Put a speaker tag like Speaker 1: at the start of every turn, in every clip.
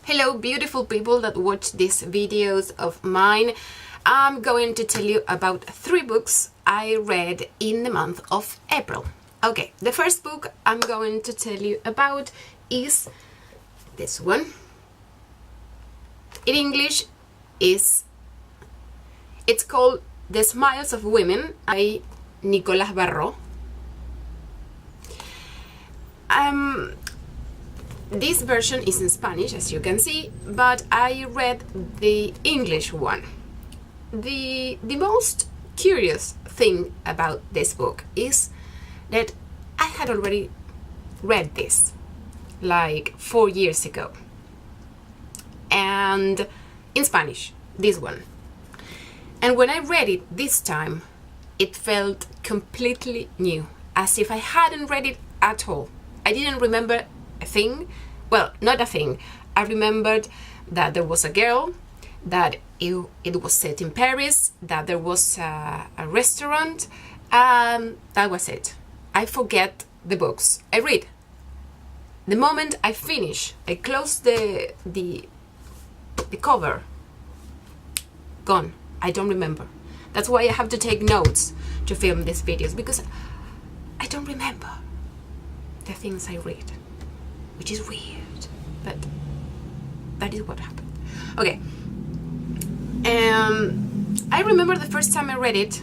Speaker 1: Hello beautiful people that watch these videos of mine. I'm going to tell you about 3 books I read in the month of April. Okay, the first book I'm going to tell you about is this one. In English it's called The Smiles of Women by Nicolas Barreau. This version is in Spanish, as you can see, but I read the English one. The most curious thing about this book is that I had already read this like 4 years ago, and in Spanish, this one. And when I read it this time, it felt completely new, as if I hadn't read it at all. I didn't remember a thing. Well, not a thing. I remembered that there was a girl, that it was set in Paris, that there was a restaurant, and that was it. I forget the books I read. The moment I finish, I close the cover. Gone. I don't remember. That's why I have to take notes to film these videos, because I don't remember the things I read, which is weird, but that is what happened. Okay. I remember the first time I read it,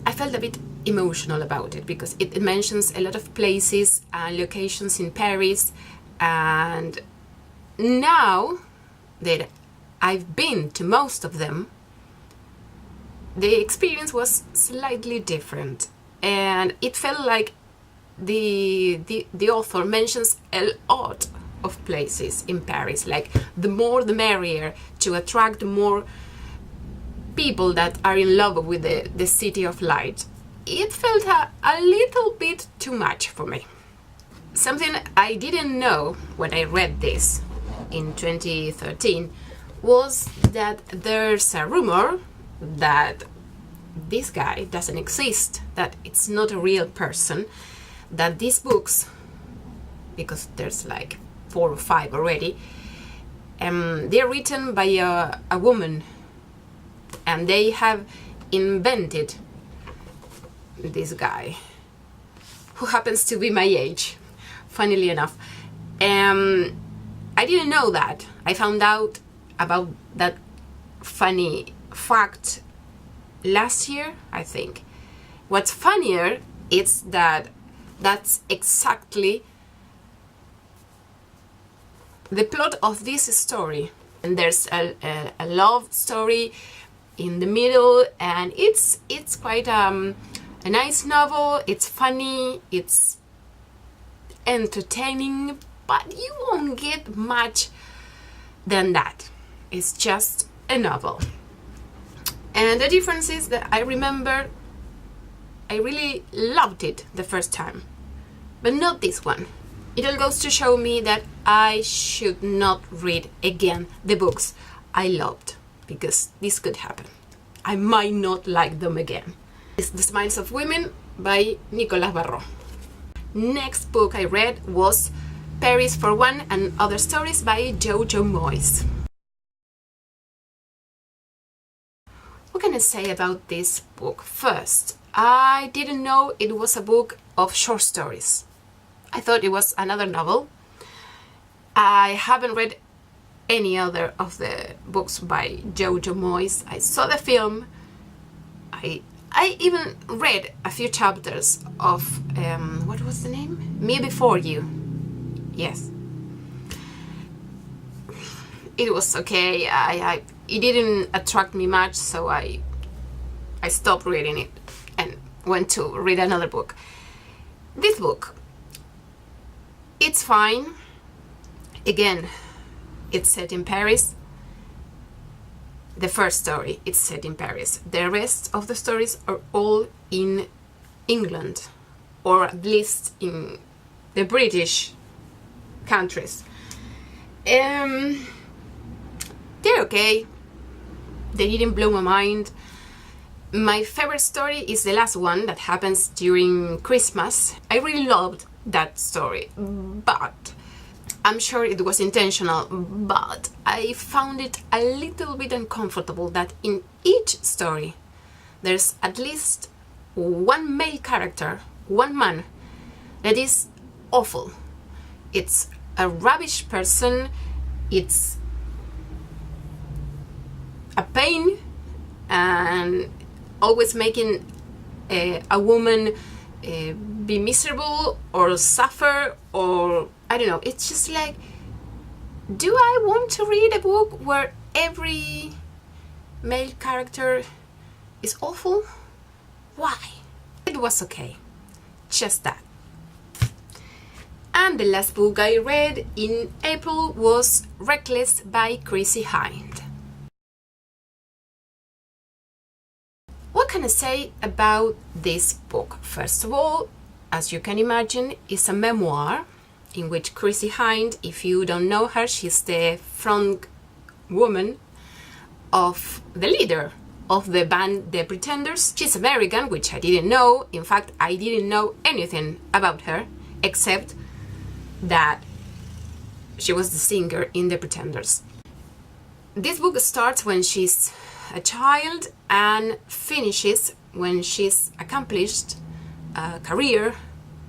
Speaker 1: I felt a bit emotional about it, because it mentions a lot of places and locations in Paris, and now that I've been to most of them, the experience was slightly different, and it felt like the author mentions a lot of places in Paris, like the more the merrier, to attract more people that are in love with the city of light. It felt a little bit too much for me. Something I didn't know when I read this in 2013 was that there's a rumor that this guy doesn't exist, that it's not a real person, that these books, because there's like 4 or 5 already, they're written by a woman, and they have invented this guy, who happens to be my age, funnily enough. I didn't know that. I found out about that funny fact last year, I think. What's funnier is that that's exactly the plot of this story. And there's a love story in the middle, and it's quite a nice novel. It's funny, it's entertaining, but you won't get much than that. It's just a novel. And the difference is that I remember I really loved it the first time, but not this one. It all goes to show me that I should not read again the books I loved, because this could happen. I might not like them again. It's The Smiles of Women by Nicolas Barreau. Next book I read was Paris for One and Other Stories by JoJo Moyes. What can I say about this book? First, I didn't know it was a book of short stories. I thought it was another novel. I haven't read any other of the books by JoJo Moyes. I saw the film. I even read a few chapters of what was the name? Me Before You. Yes. It was okay. It didn't attract me much, so I stopped reading it and went to read another book. This book, it's fine. Again, it's set in Paris. The first story, it's set in Paris. The rest of the stories are all in England, or at least in the British countries. They're okay. They didn't blow my mind. My favorite story is the last one that happens during Christmas. I really loved that story, but I'm sure it was intentional, but I found it a little bit uncomfortable that in each story there's at least one male character, one man, that is awful. It's a rubbish person, it's a pain, and always making a woman be miserable or suffer, or I don't know. It's just like, do I want to read a book where every male character is awful? Why? It was okay, just that. And the last book I read in April was Reckless by Chrissie Hynde. What can I say about this book? First of all, as you can imagine, it's a memoir in which Chrissie Hynde, if you don't know her, she's the front woman of the leader of the band The Pretenders. She's American, which I didn't know. In fact, I didn't know anything about her except that she was the singer in The Pretenders. This book starts when she's a child and finishes when she's accomplished a career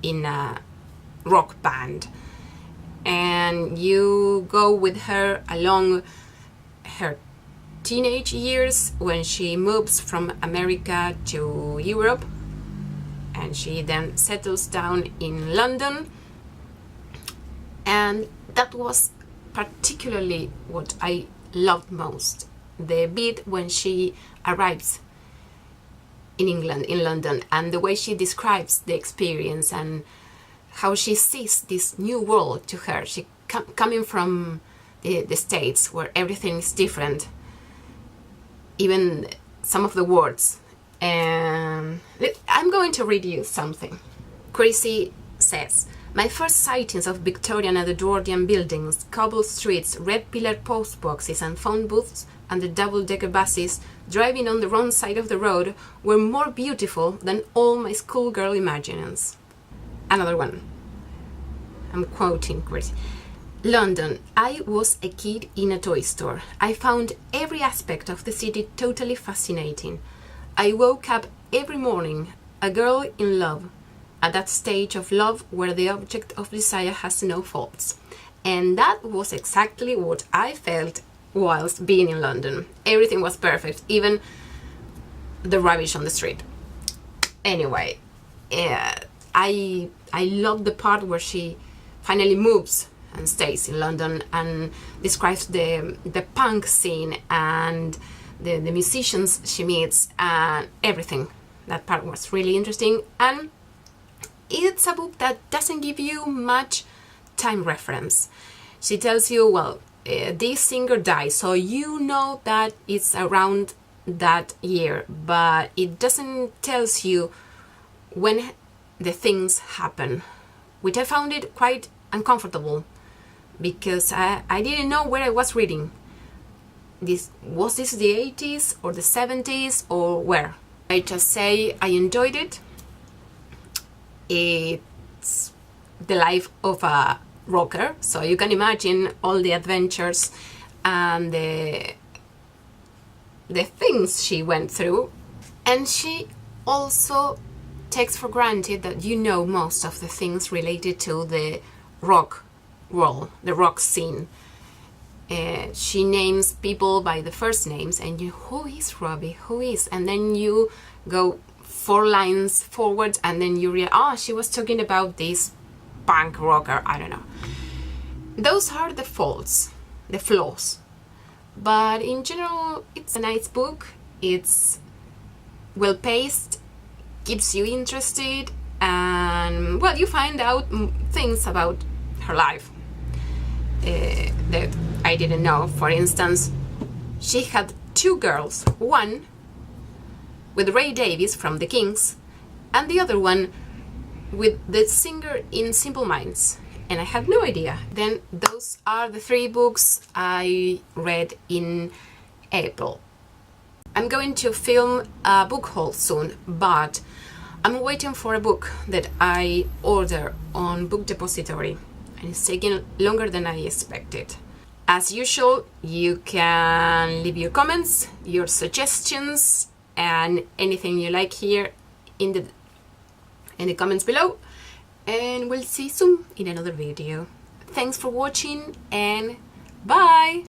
Speaker 1: in a rock band, and you go with her along her teenage years when she moves from America to Europe, and she then settles down in London. And that was particularly what I loved most, the bit when she arrives in England, in London, and the way she describes the experience and how she sees this new world to her. She coming from the States, where everything is different, even some of the words. And I'm going to read you something. Chrissie says, "My first sightings of Victorian and Edwardian buildings, cobbled streets, red pillar post boxes and phone booths and the double-decker buses driving on the wrong side of the road were more beautiful than all my schoolgirl imaginings." Another one. I'm quoting Chrissie. "London. I was a kid in a toy store. I found every aspect of the city totally fascinating. I woke up every morning a girl in love, at that stage of love where the object of desire has no faults. And that was exactly what I felt whilst being in London. Everything was perfect, even the rubbish on the street." Anyway, I love the part where she finally moves and stays in London and describes the punk scene and the musicians she meets and everything. That part was really interesting, and it's a book that doesn't give you much time reference. She tells you, well, this singer died, so you know that it's around that year, but it doesn't tells you when the things happen, which I found it quite uncomfortable because I didn't know where I was reading. Was this the 80s or the 70s or where? I just say I enjoyed it. It's the life of a rocker, so you can imagine all the adventures and the things she went through. And she also takes for granted that you know most of the things related to the rock world, the rock scene. She names people by the first names, and you, who is Robbie? Who is? And then you go 4 lines forward, and then you realize, she was talking about this punk rocker. I don't know. Those are the faults, the flaws. But in general, it's a nice book. It's well paced, keeps you interested, and well, you find out things about her life that I didn't know. For instance, she had 2 girls, one with Ray Davies from the Kings and the other one with the singer in Simple Minds, and I had no idea. Then those are the 3 books I read in April. I'm going to film a book haul soon, but I'm waiting for a book that I order on Book Depository. and it's taking longer than I expected. As usual, you can leave your comments, your suggestions, and anything you like here in the comments below, and we'll see you soon in another video. Thanks for watching, and bye!